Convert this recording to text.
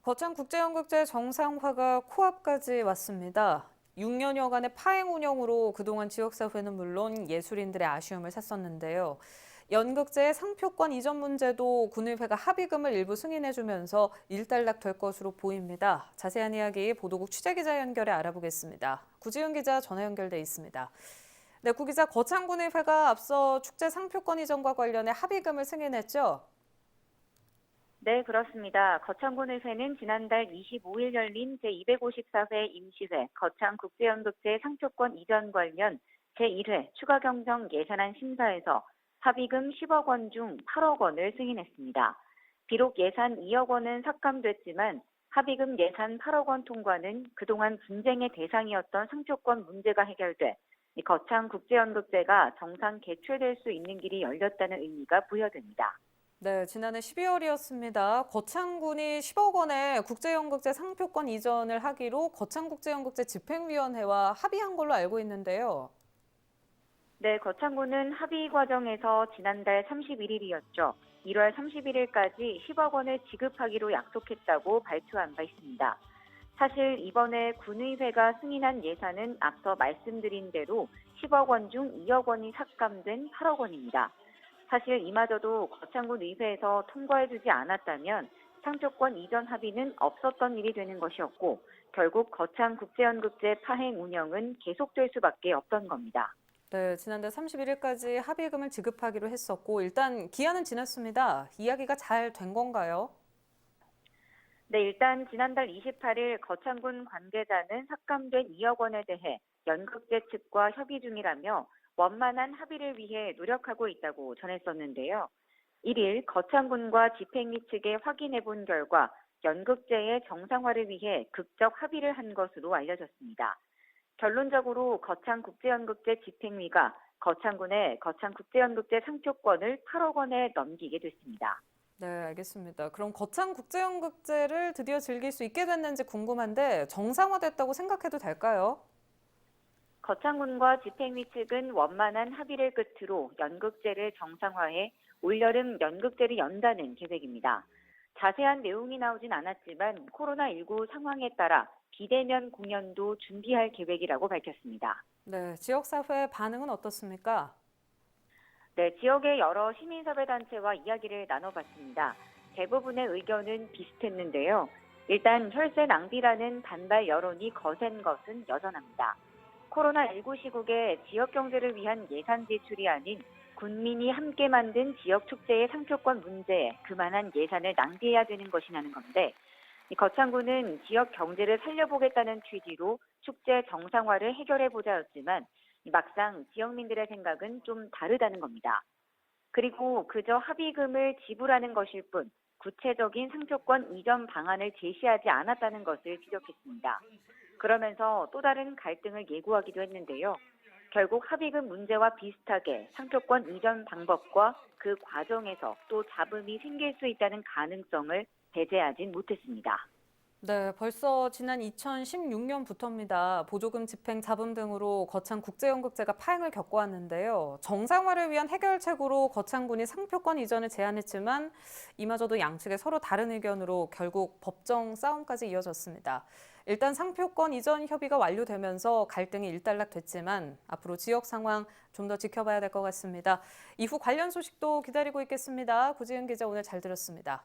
거창국제연극제 정상화가 코앞까지 왔습니다. 6년여간의 파행 운영으로 그동안 지역사회는 물론 예술인들의 아쉬움을 샀었는데요. 연극제의 상표권 이전 문제도 군의회가 합의금을 일부 승인해주면서 일단락될 것으로 보입니다. 자세한 이야기 보도국 취재기자 연결해 알아보겠습니다. 구지은 기자 전화 연결돼 있습니다. 네, 구 기자, 거창군의회가 앞서 축제 상표권 이전과 관련해 합의금을 승인했죠? 네, 그렇습니다. 거창군의회는 지난달 25일 열린 제254회 임시회 거창국제연극제 상표권 이전 관련 제1회 추가 경정 예산안 심사에서 합의금 10억 원 중 8억 원을 승인했습니다. 비록 예산 2억 원은 삭감됐지만 합의금 예산 8억 원 통과는 그동안 분쟁의 대상이었던 상표권 문제가 해결돼 거창국제연극제가 정상 개최될 수 있는 길이 열렸다는 의미가 부여됩니다. 네, 지난해 12월이었습니다. 거창군이 10억 원의 국제연극제 상표권 이전을 하기로 거창국제연극제 집행위원회와 합의한 걸로 알고 있는데요. 네, 거창군은 합의 과정에서 지난달 31일이었죠. 1월 31일까지 10억 원을 지급하기로 약속했다고 발표한 바 있습니다. 사실 이번에 군의회가 승인한 예산은 앞서 말씀드린 대로 10억 원 중 2억 원이 삭감된 8억 원입니다. 사실 이마저도 거창군 의회에서 통과해주지 않았다면 상표권 이전 합의는 없었던 일이 되는 것이었고 결국 거창국제연극제 파행 운영은 계속될 수밖에 없던 겁니다. 네, 지난달 31일까지 합의금을 지급하기로 했었고 일단 기한은 지났습니다. 이야기가 잘 된 건가요? 네, 일단 지난달 28일 거창군 관계자는 삭감된 2억 원에 대해 연극제 측과 협의 중이라며 원만한 합의를 위해 노력하고 있다고 전했었는데요. 1일 거창군과 집행위 측에 확인해 본 결과 연극제의 정상화를 위해 극적 합의를 한 것으로 알려졌습니다. 결론적으로 거창국제연극제 집행위가 거창군의 거창국제연극제 상표권을 8억 원에 넘기게 됐습니다. 네, 알겠습니다. 그럼 거창국제연극제를 드디어 즐길 수 있게 됐는지 궁금한데 정상화됐다고 생각해도 될까요? 거창군과 집행위 측은 원만한 합의를 끝으로 연극제를 정상화해 올여름 연극제를 연다는 계획입니다. 자세한 내용이 나오진 않았지만 코로나19 상황에 따라 비대면 공연도 준비할 계획이라고 밝혔습니다. 네, 지역사회 반응은 어떻습니까? 네, 지역의 여러 시민사회단체와 이야기를 나눠봤습니다. 대부분의 의견은 비슷했는데요. 일단 혈세 낭비라는 반발 여론이 거센 것은 여전합니다. 코로나19 시국에 지역 경제를 위한 예산 지출이 아닌 군민이 함께 만든 지역 축제의 상표권 문제에 그만한 예산을 낭비해야 되는 것이냐는 건데 이 거창구는 지역 경제를 살려보겠다는 취지로 축제 정상화를 해결해보자였지만 막상 지역민들의 생각은 좀 다르다는 겁니다. 그리고 그저 합의금을 지불하는 것일 뿐 구체적인 상표권 이전 방안을 제시하지 않았다는 것을 지적했습니다. 그러면서 또 다른 갈등을 예고하기도 했는데요. 결국 합의금 문제와 비슷하게 상표권 이전 방법과 그 과정에서 또 잡음이 생길 수 있다는 가능성을 배제하진 못했습니다. 네, 벌써 지난 2016년부터입니다. 보조금 집행 잡음 등으로 거창국제연극제가 파행을 겪어왔는데요. 정상화를 위한 해결책으로 거창군이 상표권 이전을 제안했지만 이마저도 양측의 서로 다른 의견으로 결국 법정 싸움까지 이어졌습니다. 일단 상표권 이전 협의가 완료되면서 갈등이 일단락됐지만 앞으로 지역 상황 좀 더 지켜봐야 될 것 같습니다. 이후 관련 소식도 기다리고 있겠습니다. 구지은 기자 오늘 잘 들었습니다.